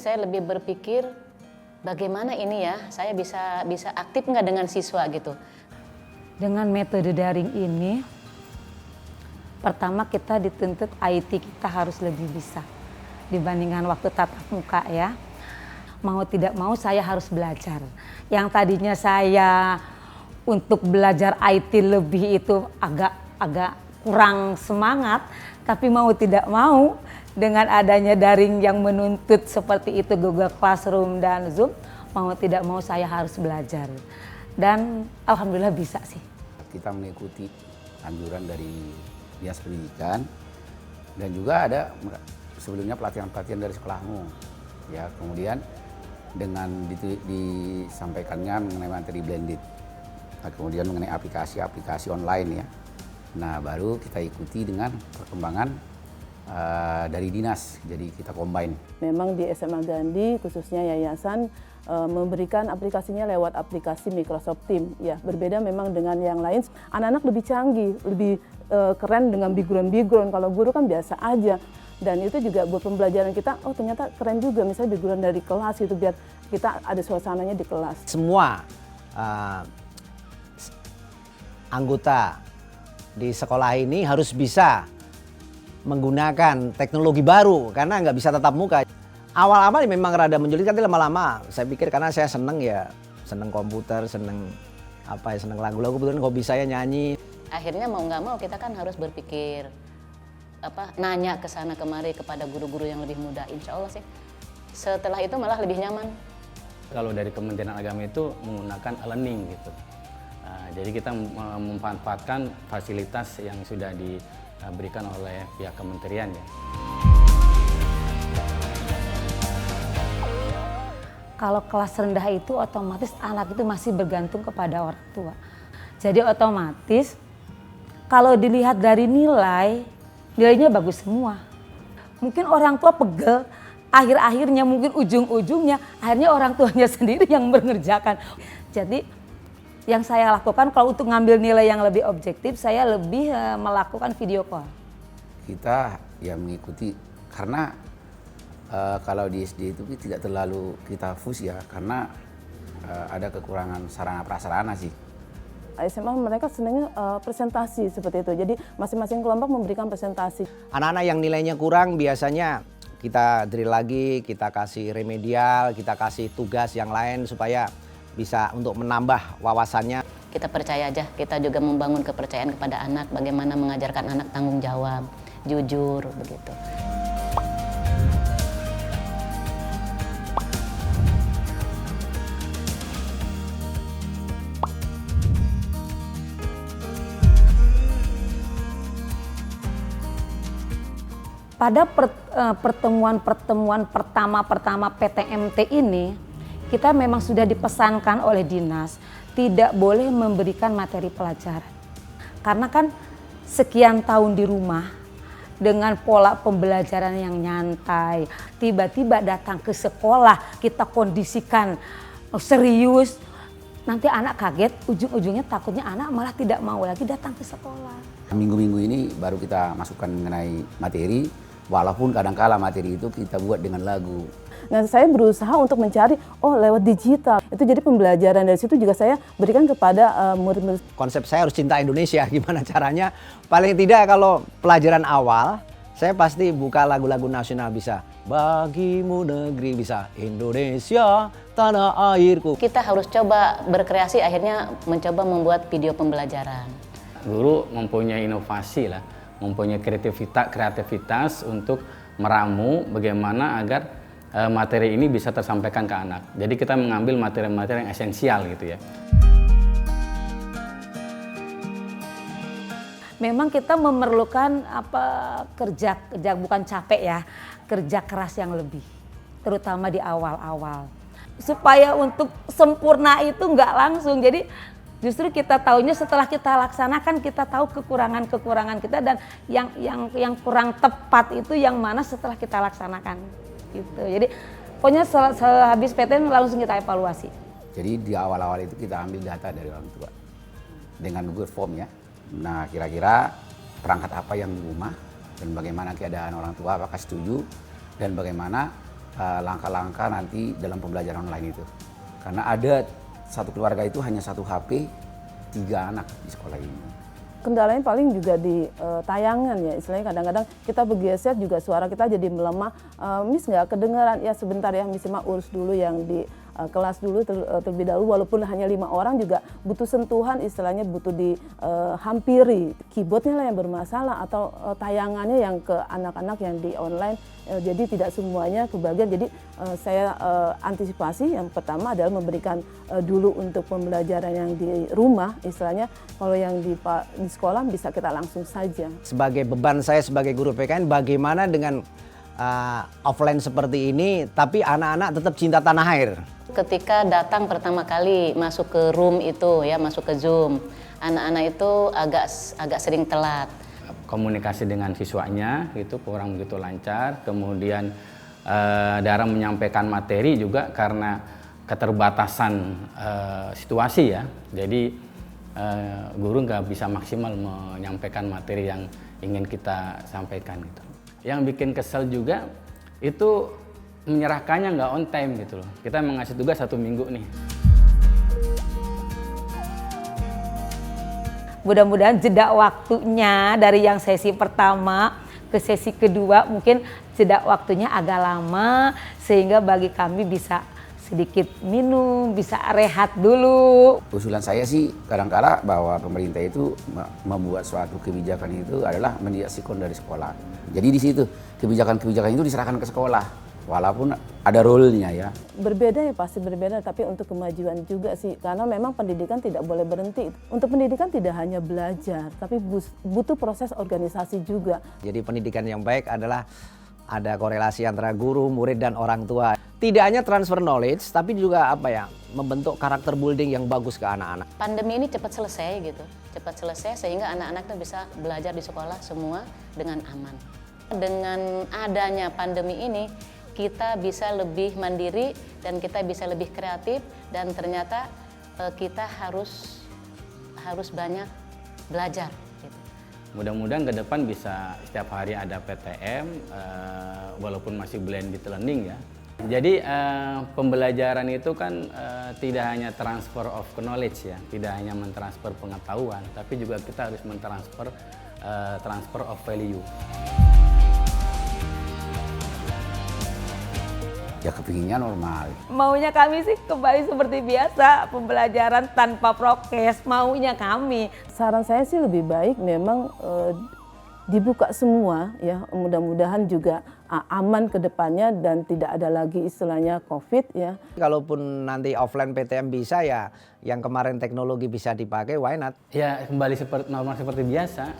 Saya lebih berpikir bagaimana ini ya, saya bisa aktif nggak dengan siswa gitu. Dengan metode daring ini, pertama kita dituntut IT kita harus lebih bisa dibandingkan waktu tatap muka ya. Mau tidak mau saya harus belajar. Yang tadinya saya untuk belajar IT lebih itu agak kurang semangat, tapi mau tidak mau dengan adanya daring yang menuntut seperti itu, Google Classroom dan Zoom, mau tidak mau saya harus belajar. Dan alhamdulillah bisa sih. Kita mengikuti anjuran dari Dinas Pendidikan dan juga ada sebelumnya pelatihan-pelatihan dari sekolahmu. Ya, kemudian dengan disampaikannya mengenai materi blended. Nah, kemudian mengenai aplikasi online ya. Nah, baru kita ikuti dengan perkembangan dari dinas, jadi kita combine. Memang di SMA Gandhi khususnya yayasan memberikan aplikasinya lewat aplikasi Microsoft Teams. Ya, berbeda memang dengan yang lain. Anak-anak lebih canggih, lebih keren dengan background. Kalau guru kan biasa aja. Dan itu juga buat pembelajaran kita, oh ternyata keren juga, misalnya background dari kelas itu biar kita ada suasananya di kelas. Semua anggota di sekolah ini harus bisa menggunakan teknologi baru karena nggak bisa tatap muka. Awal-awal memang rada menyulitkan, tapi lama-lama saya pikir karena saya seneng komputer, seneng lagu-lagu, kebetulan hobi saya nyanyi. Akhirnya mau nggak mau kita kan harus berpikir nanya ke sana kemari kepada guru-guru yang lebih muda. Insya Allah sih setelah itu malah lebih nyaman. Kalau dari Kementerian Agama itu menggunakan e-learning gitu. Jadi kita memanfaatkan fasilitas yang sudah diberikan oleh pihak kementerian ya. Kalau kelas rendah itu otomatis anak itu masih bergantung kepada orang tua. Jadi otomatis kalau dilihat dari nilainya bagus semua. Mungkin orang tua pegel, akhir-akhirnya mungkin ujung-ujungnya akhirnya orang tuanya sendiri yang mengerjakan. Jadi yang saya lakukan kalau untuk ngambil nilai yang lebih objektif, saya lebih melakukan video call. Kita ya mengikuti karena kalau di SD itu tidak terlalu kita fokus ya karena ada kekurangan sarana prasarana sih. SMA mereka senangnya presentasi seperti itu, jadi masing-masing kelompok memberikan presentasi. Anak-anak yang nilainya kurang biasanya kita drill lagi, kita kasih remedial, kita kasih tugas yang lain supaya bisa untuk menambah wawasannya. Kita percaya aja, kita juga membangun kepercayaan kepada anak, bagaimana mengajarkan anak tanggung jawab, jujur begitu. Pada pertemuan pertama PTMT ini, kita memang sudah dipesankan oleh dinas tidak boleh memberikan materi pelajaran. Karena kan sekian tahun di rumah dengan pola pembelajaran yang nyantai, tiba-tiba datang ke sekolah kita kondisikan serius, nanti anak kaget, ujung-ujungnya takutnya anak malah tidak mau lagi datang ke sekolah. Minggu-minggu ini baru kita masukkan mengenai materi, walaupun kadang-kala materi itu kita buat dengan lagu. Nah, saya berusaha untuk mencari, lewat digital. Itu jadi pembelajaran dari situ juga saya berikan kepada murid-murid. Konsep saya harus cinta Indonesia, gimana caranya? Paling tidak kalau pelajaran awal, saya pasti buka lagu-lagu nasional bisa. Bagimu negeri bisa, Indonesia, tanah airku. Kita harus coba berkreasi, akhirnya mencoba membuat video pembelajaran. Guru mempunyai inovasi lah, mempunyai kreativitas untuk meramu bagaimana agar materi ini bisa tersampaikan ke anak. Jadi kita mengambil materi-materi yang esensial gitu ya. Memang kita memerlukan kerja bukan capek ya, kerja keras yang lebih, terutama di awal-awal. Supaya untuk sempurna itu nggak langsung. Jadi justru kita tahunya setelah kita laksanakan, kita tahu kekurangan kita dan yang kurang tepat itu yang mana setelah kita laksanakan. Gitu. Jadi pokoknya sehabis PTN langsung kita evaluasi. Jadi di awal-awal itu kita ambil data dari orang tua dengan Google Form ya. Nah kira-kira perangkat apa yang di rumah dan bagaimana keadaan orang tua, apakah setuju dan bagaimana langkah-langkah nanti dalam pembelajaran online itu. Karena ada satu keluarga itu hanya satu HP, 3 anak di sekolah ini. Kendalanya paling juga di tayangan ya, istilahnya kadang-kadang kita bergeser juga suara kita jadi melemah. Miss nggak kedengaran, ya sebentar ya Miss Ima urus dulu yang di kelas dulu terlebih dahulu, walaupun hanya 5 orang juga butuh sentuhan, istilahnya butuh dihampiri. Keyboardnya lah yang bermasalah atau tayangannya yang ke anak-anak yang di online, jadi tidak semuanya kebagian. Jadi saya antisipasi yang pertama adalah memberikan dulu untuk pembelajaran yang di rumah, istilahnya kalau yang di sekolah bisa kita langsung saja. Sebagai beban saya sebagai guru PKN, bagaimana dengan offline seperti ini tapi anak-anak tetap cinta tanah air? Ketika datang pertama kali masuk ke room itu ya, masuk ke Zoom, anak-anak itu agak sering telat. Komunikasi dengan siswanya itu kurang begitu lancar. Kemudian dalam menyampaikan materi juga karena keterbatasan situasi ya. Jadi guru nggak bisa maksimal menyampaikan materi yang ingin kita sampaikan gitu. Yang bikin kesel juga itu menyerahkannya nggak on time gitu loh. Kita mengasih tugas 1 minggu nih. Mudah-mudahan jeda waktunya dari yang sesi pertama ke sesi kedua mungkin jeda waktunya agak lama sehingga bagi kami bisa sedikit minum, bisa rehat dulu. Usulan saya sih kadang-kala bahwa pemerintah itu membuat suatu kebijakan itu adalah mendidik sikon dari sekolah. Jadi di situ kebijakan-kebijakan itu diserahkan ke sekolah, walaupun ada role-nya ya. Berbeda ya, pasti berbeda, tapi untuk kemajuan juga sih. Karena memang pendidikan tidak boleh berhenti. Untuk pendidikan tidak hanya belajar, tapi butuh proses organisasi juga. Jadi pendidikan yang baik adalah ada korelasi antara guru, murid, dan orang tua. Tidak hanya transfer knowledge, tapi juga membentuk karakter building yang bagus ke anak-anak. Pandemi ini cepat selesai gitu, cepat selesai sehingga anak-anak tuh bisa belajar di sekolah semua dengan aman. Dengan adanya pandemi ini, kita bisa lebih mandiri dan kita bisa lebih kreatif dan ternyata kita harus banyak belajar. Gitu. Mudah-mudahan ke depan bisa setiap hari ada PTM, walaupun masih blended learning ya. Jadi pembelajaran itu kan tidak hanya transfer of knowledge ya, tidak hanya mentransfer pengetahuan, tapi juga kita harus mentransfer transfer of value. Ya kepinginnya normal. Maunya kami sih kembali seperti biasa, pembelajaran tanpa prokes, maunya kami. Saran saya sih lebih baik memang dibuka semua ya, mudah-mudahan juga aman ke depannya dan tidak ada lagi istilahnya COVID ya. Kalaupun nanti offline PTM bisa ya, yang kemarin teknologi bisa dipakai, why not? Ya kembali seperti normal seperti biasa.